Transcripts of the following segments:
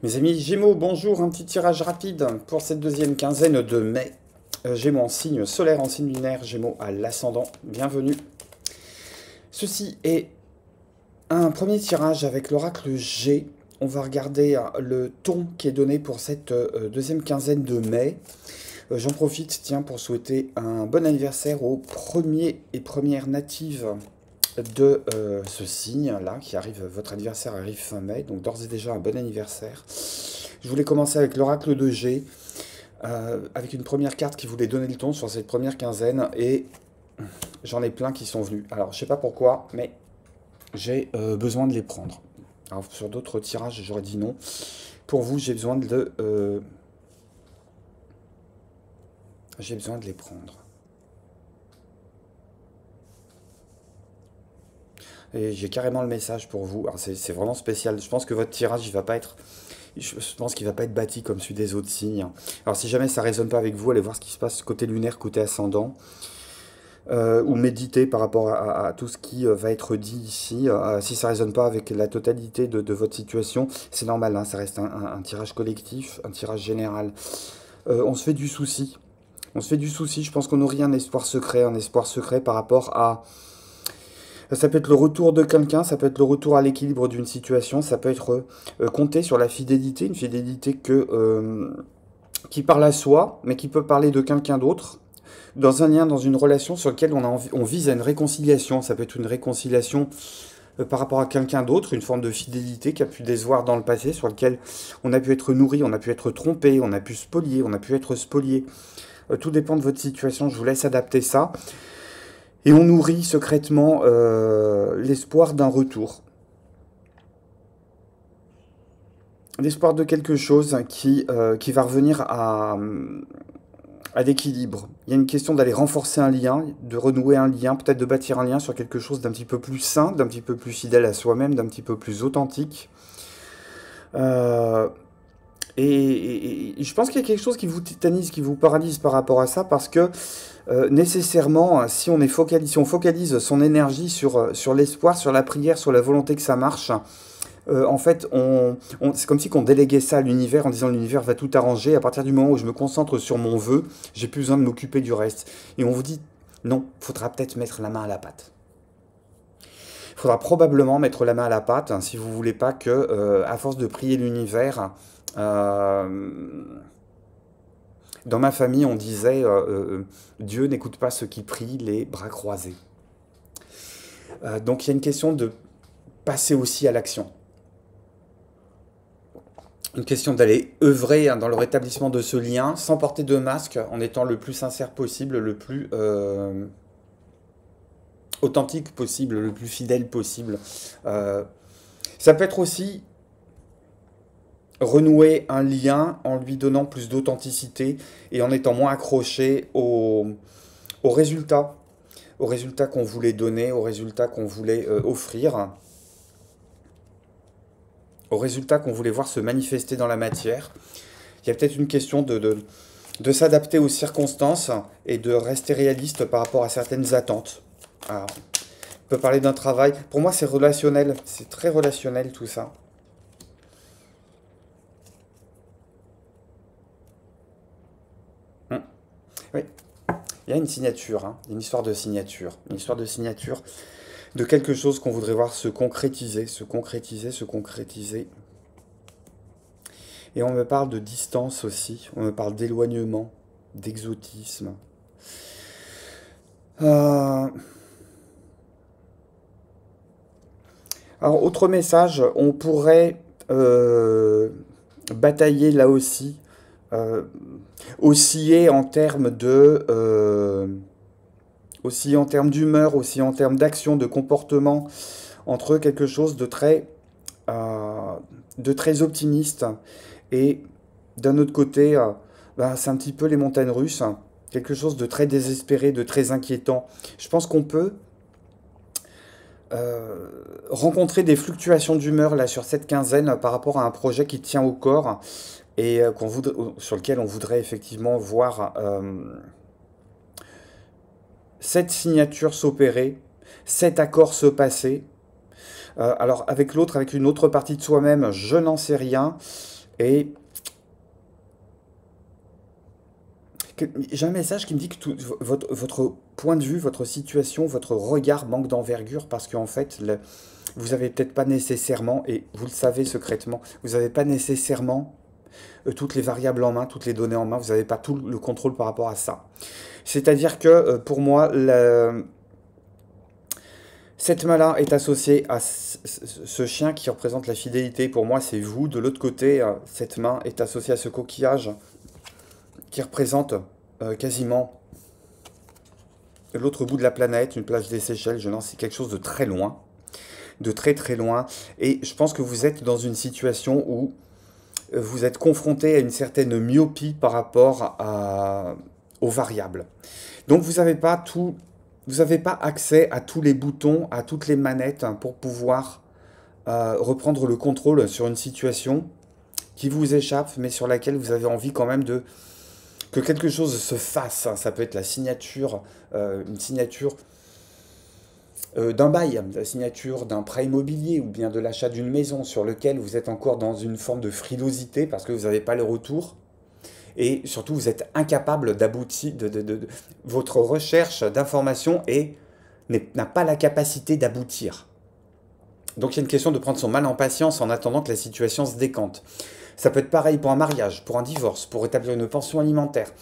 Mes amis Gémeaux, bonjour, un petit tirage rapide pour cette deuxième quinzaine de mai. Gémeaux en signe solaire, en signe lunaire, Gémeaux à l'ascendant, bienvenue. Ceci est un premier tirage avec l'oracle G. On va regarder le ton qui est donné pour cette deuxième quinzaine de mai. J'en profite, tiens, pour souhaiter un bon anniversaire aux premiers et premières natives de ce signe-là, qui arrive, votre anniversaire arrive fin mai, donc d'ores et déjà un bon anniversaire. Je voulais commencer avec l'oracle de G, avec une première carte qui voulait donner le ton sur cette première quinzaine, et j'en ai plein qui sont venus. Alors, je sais pas pourquoi, mais j'ai besoin de les prendre. Alors, sur d'autres tirages, j'aurais dit non. Pour vous, j'ai besoin de les prendre. Et j'ai carrément le message pour vous. C'est vraiment spécial. Je pense que votre tirage, il va pas être... Je pense qu'il va pas être bâti comme celui des autres signes. Alors si jamais ça résonne pas avec vous, allez voir ce qui se passe côté lunaire, côté ascendant. Ou méditer par rapport à tout ce qui va être dit ici. Si ça résonne pas avec la totalité de votre situation, c'est normal, hein, ça reste un tirage collectif, un tirage général. On se fait du souci. On se fait du souci. Je pense qu'on nourrit un espoir secret par rapport à... Ça peut être le retour de quelqu'un, ça peut être le retour à l'équilibre d'une situation, ça peut être compter sur la fidélité, une fidélité qui parle à soi, mais qui peut parler de quelqu'un d'autre, dans un lien, dans une relation sur laquelle on vise à une réconciliation. Ça peut être une réconciliation par rapport à quelqu'un d'autre, une forme de fidélité qui a pu décevoir dans le passé, sur lequel on a pu être nourri, on a pu être trompé, on a pu spolier, on a pu être spolié. Tout dépend de votre situation, je vous laisse adapter ça. Et on nourrit secrètement l'espoir d'un retour. L'espoir de quelque chose qui va revenir à l'équilibre. Il y a une question d'aller renforcer un lien, de renouer un lien, peut-être de bâtir un lien sur quelque chose d'un petit peu plus sain, d'un petit peu plus fidèle à soi-même, d'un petit peu plus authentique. Et je pense qu'il y a quelque chose qui vous tétanise, qui vous paralyse par rapport à ça, parce que nécessairement, si on focalise son énergie sur l'espoir, sur la prière, sur la volonté que ça marche, en fait, c'est comme si on déléguait ça à l'univers en disant l'univers va tout arranger. À partir du moment où je me concentre sur mon vœu, j'ai plus besoin de m'occuper du reste. Et on vous dit non, faudra peut-être mettre la main à la pâte. Il faudra probablement mettre la main à la pâte, hein, si vous voulez pas que, à force de prier l'univers, dans ma famille, on disait Dieu n'écoute pas ceux qui prient les bras croisés. Donc il y a une question de passer aussi à l'action. Une question d'aller œuvrer, hein, dans le rétablissement de ce lien, sans porter de masque, en étant le plus sincère possible, le plus authentique possible, le plus fidèle possible. Ça peut être aussi renouer un lien en lui donnant plus d'authenticité et en étant moins accroché aux résultats qu'on voulait donner, aux résultats qu'on voulait offrir, aux résultats qu'on voulait voir se manifester dans la matière. Il y a peut-être une question de s'adapter aux circonstances et de rester réaliste par rapport à certaines attentes. Alors, on peut parler d'un travail. Pour moi, c'est relationnel. C'est très relationnel, tout ça. Oui. Il y a une signature, hein, une histoire de signature. Une histoire de signature de quelque chose qu'on voudrait voir se concrétiser, se concrétiser, se concrétiser. Et on me parle de distance aussi, on me parle d'éloignement, d'exotisme. Alors, autre message, on pourrait batailler là aussi, osciller en termes aussi en termes d'humeur, aussi en termes d'action, de comportement, entre quelque chose de très optimiste et d'un autre côté, c'est un petit peu les montagnes russes, quelque chose de très désespéré, de très inquiétant. Je pense qu'on peut rencontrer des fluctuations d'humeur là sur cette quinzaine par rapport à un projet qui tient au corps et sur lequel on voudrait effectivement voir cette signature s'opérer, cet accord se passer. Alors avec l'autre, avec une autre partie de soi-même, je n'en sais rien. Et j'ai un message qui me dit que votre point de vue, votre situation, votre regard manque d'envergure parce qu'en fait, vous avez peut-être pas nécessairement, et vous le savez secrètement, vous n'avez pas nécessairement toutes les variables en main, toutes les données en main, vous n'avez pas tout le contrôle par rapport à ça. C'est-à-dire que pour moi, cette main-là est associée à ce chien qui représente la fidélité. Pour moi, c'est vous. De l'autre côté, cette main est associée à ce coquillage qui représente quasiment l'autre bout de la planète, une plage des Seychelles. Je lance quelque chose de très loin, de très très loin. Et je pense que vous êtes dans une situation où vous êtes confronté à une certaine myopie par rapport aux variables. Donc vous n'avez pas tout, vous n'avez pas accès à tous les boutons, à toutes les manettes pour pouvoir reprendre le contrôle sur une situation qui vous échappe, mais sur laquelle vous avez envie quand même que quelque chose se fasse. Ça peut être la signature, une signature d'un bail, la signature d'un prêt immobilier ou bien de l'achat d'une maison sur lequel vous êtes encore dans une forme de frilosité parce que vous n'avez pas le retour. Et surtout, vous êtes incapable d'aboutir, votre recherche d'information n'a pas la capacité d'aboutir. Donc il y a une question de prendre son mal en patience en attendant que la situation se décante. Ça peut être pareil pour un mariage, pour un divorce, pour établir une pension alimentaire.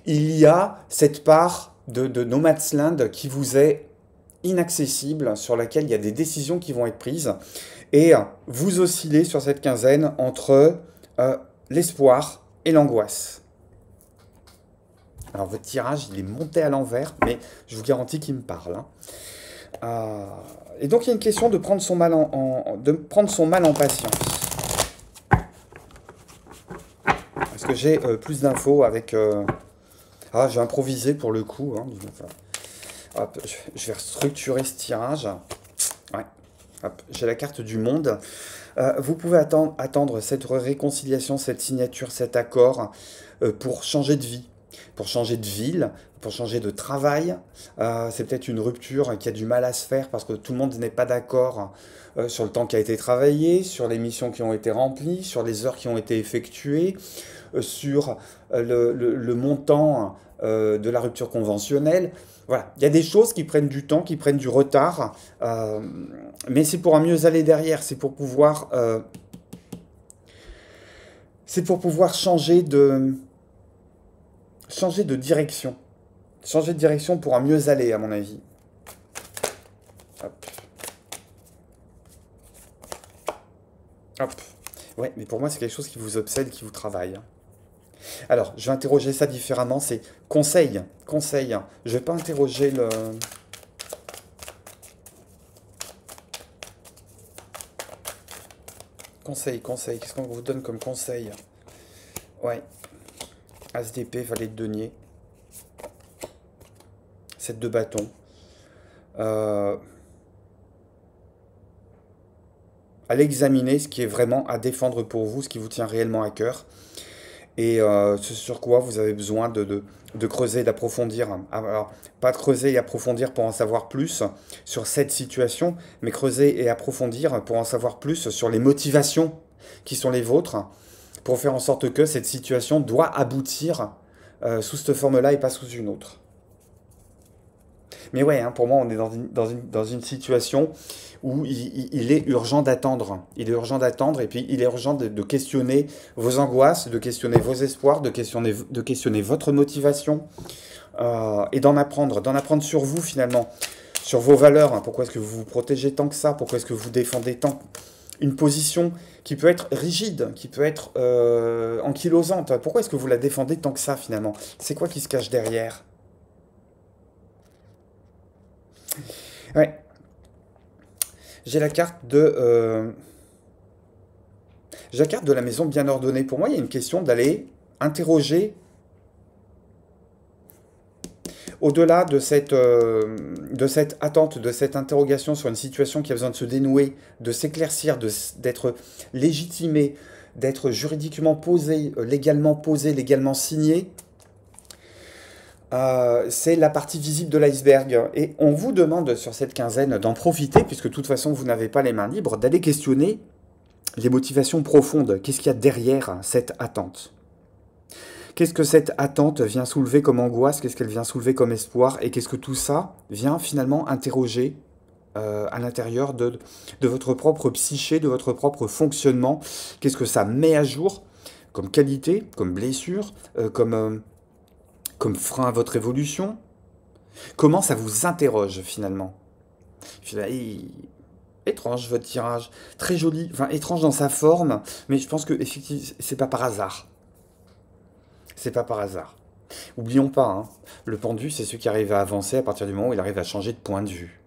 Il y a cette part de no man's land qui vous est inaccessible, sur laquelle il y a des décisions qui vont être prises. Et vous oscillez sur cette quinzaine entre l'espoir et l'angoisse. Alors votre tirage, il est monté à l'envers, mais je vous garantis qu'il me parle. Et donc il y a une question de prendre son mal en patience. Est-ce que j'ai plus d'infos avec... j'ai improvisé pour le coup. Hop, je vais restructurer ce tirage. Ouais. Hop, j'ai la carte du monde. Vous pouvez attendre cette réconciliation, cette signature, cet accord pour changer de vie, pour changer de ville, pour changer de travail. C'est peut-être une rupture qui a du mal à se faire parce que tout le monde n'est pas d'accord sur le temps qui a été travaillé, sur les missions qui ont été remplies, sur les heures qui ont été effectuées, sur le montant de la rupture conventionnelle. Voilà, il y a des choses qui prennent du temps, qui prennent du retard, mais c'est pour un mieux aller derrière, c'est pour pouvoir changer de direction. Changer de direction pour un mieux aller, à mon avis. Hop. Hop. Ouais, mais pour moi, c'est quelque chose qui vous obsède, qui vous travaille. Alors, je vais interroger ça différemment, c'est conseil, conseil. Je vais pas interroger le... Conseil, conseil, qu'est-ce qu'on vous donne comme conseil? Ouais. As d'épée, valet de denier. 7 de bâton. Allez examiner ce qui est vraiment à défendre pour vous, ce qui vous tient réellement à cœur. Et ce sur quoi vous avez besoin de creuser, d'approfondir. Alors, pas de creuser et approfondir pour en savoir plus sur cette situation, mais creuser et approfondir pour en savoir plus sur les motivations qui sont les vôtres, pour faire en sorte que cette situation doit aboutir sous cette forme-là et pas sous une autre. Mais ouais, pour moi, on est dans une situation où il est urgent d'attendre. Il est urgent d'attendre et puis il est urgent de questionner vos angoisses, de questionner vos espoirs, de questionner votre motivation et d'en apprendre sur vous finalement, sur vos valeurs. Pourquoi est-ce que vous vous protégez tant que ça? Pourquoi est-ce que vous défendez tant une position qui peut être rigide, qui peut être ankylosante? Pourquoi est-ce que vous la défendez tant que ça finalement? C'est quoi qui se cache derrière? Ouais. J'ai la carte de la maison bien ordonnée. Pour moi, il y a une question d'aller interroger au-delà de cette attente, de cette interrogation sur une situation qui a besoin de se dénouer, de s'éclaircir, d'être légitimé, d'être juridiquement posé, légalement signé. C'est la partie visible de l'iceberg. Et on vous demande sur cette quinzaine d'en profiter, puisque de toute façon vous n'avez pas les mains libres, d'aller questionner les motivations profondes. Qu'est-ce qu'il y a derrière cette attente? Qu'est-ce que cette attente vient soulever comme angoisse? Qu'est-ce qu'elle vient soulever comme espoir? Et qu'est-ce que tout ça vient finalement interroger à l'intérieur de votre propre psyché, de votre propre fonctionnement? Qu'est-ce que ça met à jour comme qualité, comme blessure, comme frein à votre évolution? Comment ça vous interroge finalement? Étrange votre tirage, très joli, enfin étrange dans sa forme, mais je pense que effectivement c'est pas par hasard. C'est pas par hasard. Oublions pas, hein, le pendu, c'est celui qui arrive à avancer à partir du moment où il arrive à changer de point de vue.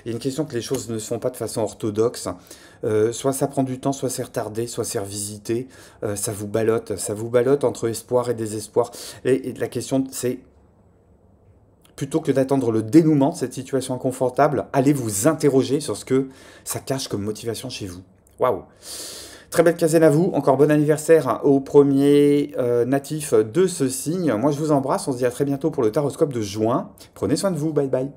Il y a une question que les choses ne se font pas de façon orthodoxe. Soit ça prend du temps, soit c'est retardé, soit c'est revisité. Ça vous ballotte entre espoir et désespoir. Et la question, c'est, plutôt que d'attendre le dénouement de cette situation inconfortable, allez vous interroger sur ce que ça cache comme motivation chez vous. Waouh! Très belle quinzaine à vous, encore bon anniversaire au premier natif de ce signe. Moi je vous embrasse, on se dit à très bientôt pour le taroscope de juin. Prenez soin de vous, bye bye.